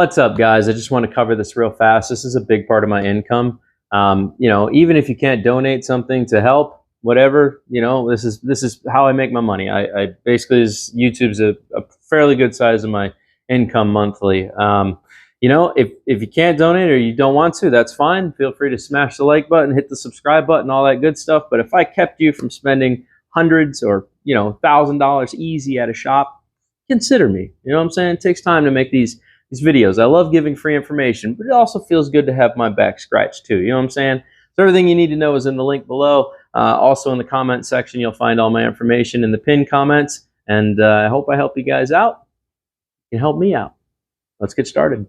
What's up, guys? I just want to cover this real fast. This is a big part of my income. Even if you can't donate something to help, whatever, this is how I make my money. I basically, YouTube's a fairly good size of my income monthly. If you can't donate or you don't want to, that's fine. Feel free to smash the like button, hit the subscribe button, all that good stuff. But if I kept you from spending hundreds or $1,000 easy at a shop, consider me. You know what I'm saying? It takes time to make these videos. I love giving free information, but it also feels good to have my back scratched too. You know what I'm saying? So everything you need to know is in the link below. Also in the comment section, you'll find all my information in the pinned comments. And I hope I help you guys out. You can help me out. Let's get started.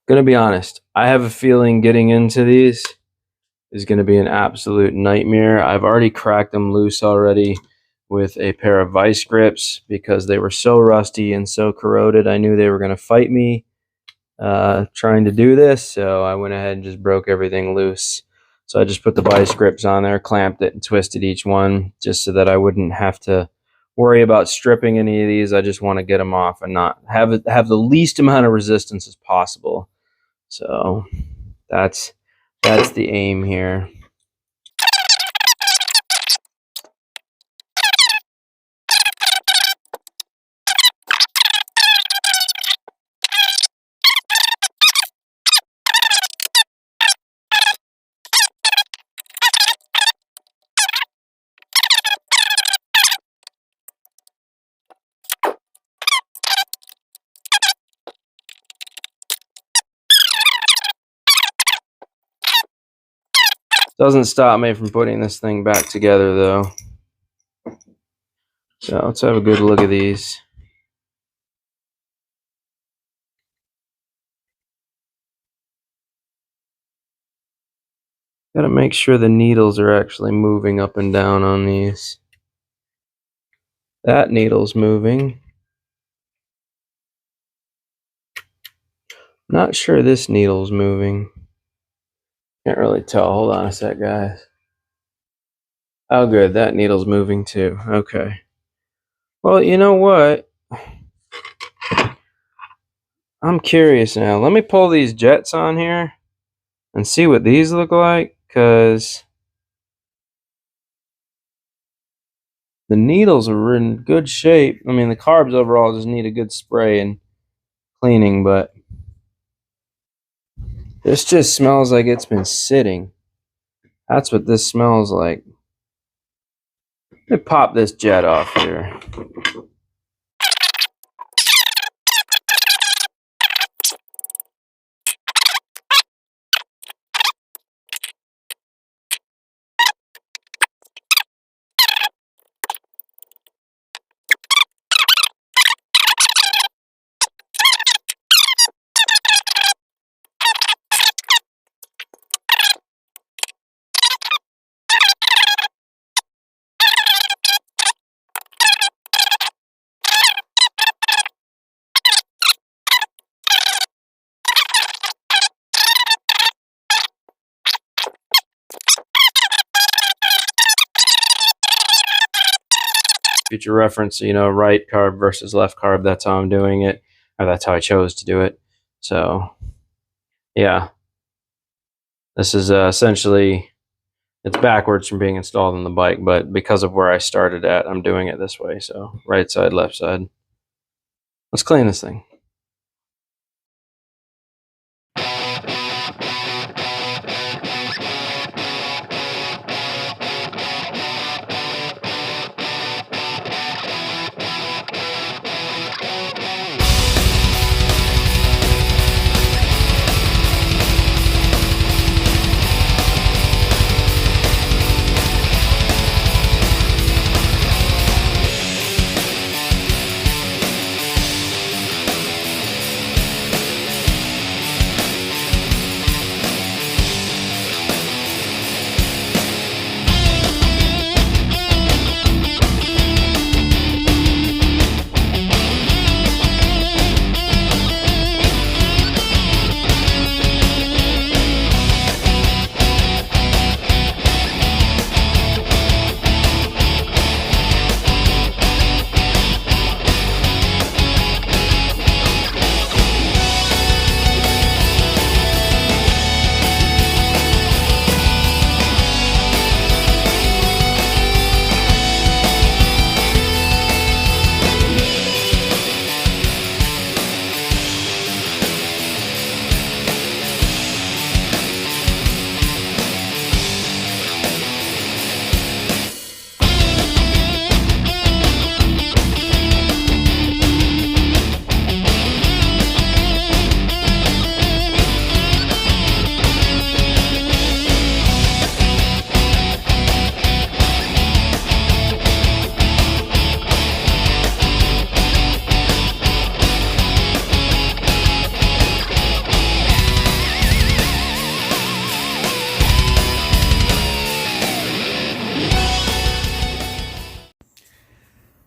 Gonna be honest, I have a feeling getting into these is gonna be an absolute nightmare. I've already cracked them loose already with a pair of vice grips because they were so rusty and so corroded. I knew they were gonna fight me trying to do this, so I went ahead and just broke everything loose. So I just put the vice grips on there, clamped it, and twisted each one just so that I wouldn't have to worry about stripping any of these. I just want to get them off and not have the least amount of resistance as possible. So that's the aim here. Doesn't stop me from putting this thing back together though. So let's have a good look at these. Gotta make sure the needles are actually moving up and down on these. That needle's moving. Not sure this needle's moving. Can't really tell. Hold on a sec, guys. Oh, good. That needle's moving too. Okay. Well, you know what? I'm curious now. Let me pull these jets on here and see what these look like, because the needles are in good shape. I mean, the carbs overall just need a good spray and cleaning, but this just smells like it's been sitting. That's what this smells like. Let me pop this jet off here. Future reference, you know, right carb versus left carb. That's how I'm doing it, or that's how I chose to do it. So, yeah, this is essentially, it's backwards from being installed on the bike, but because of where I started at, I'm doing it this way. So, right side, left side. Let's clean this thing.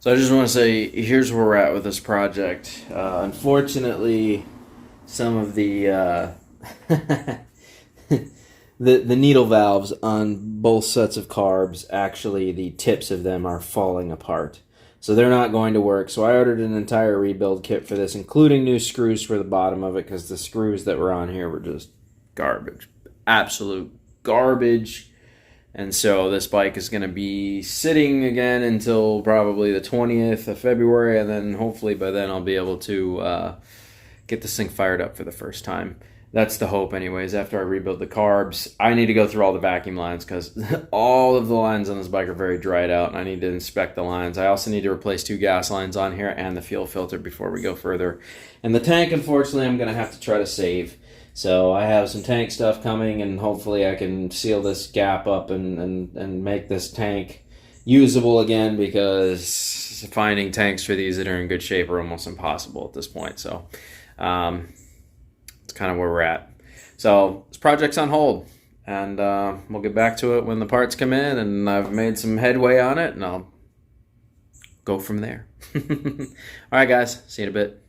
So I just want to say, here's where we're at with this project. Unfortunately, some of the the needle valves on both sets of carbs, actually the tips of them are falling apart. So they're not going to work. So I ordered an entire rebuild kit for this, including new screws for the bottom of it, because the screws that were on here were just garbage. Absolute garbage. And so this bike is going to be sitting again until probably the 20th of February, and then hopefully by then I'll be able to get this thing fired up for the first time. That's the hope anyways. After I rebuild the carbs, I need to go through all the vacuum lines, because all of the lines on this bike are very dried out, and I need to inspect the lines. I also need to replace 2 gas lines on here and the fuel filter before we go further. And the tank, unfortunately, I'm going to have to try to save. So I have some tank stuff coming, and hopefully I can seal this gap up and make this tank usable again, because finding tanks for these that are in good shape are almost impossible at this point. So it's kind of where we're at. So this project's on hold, and we'll get back to it when the parts come in, and I've made some headway on it, and I'll go from there. All right, guys. See you in a bit.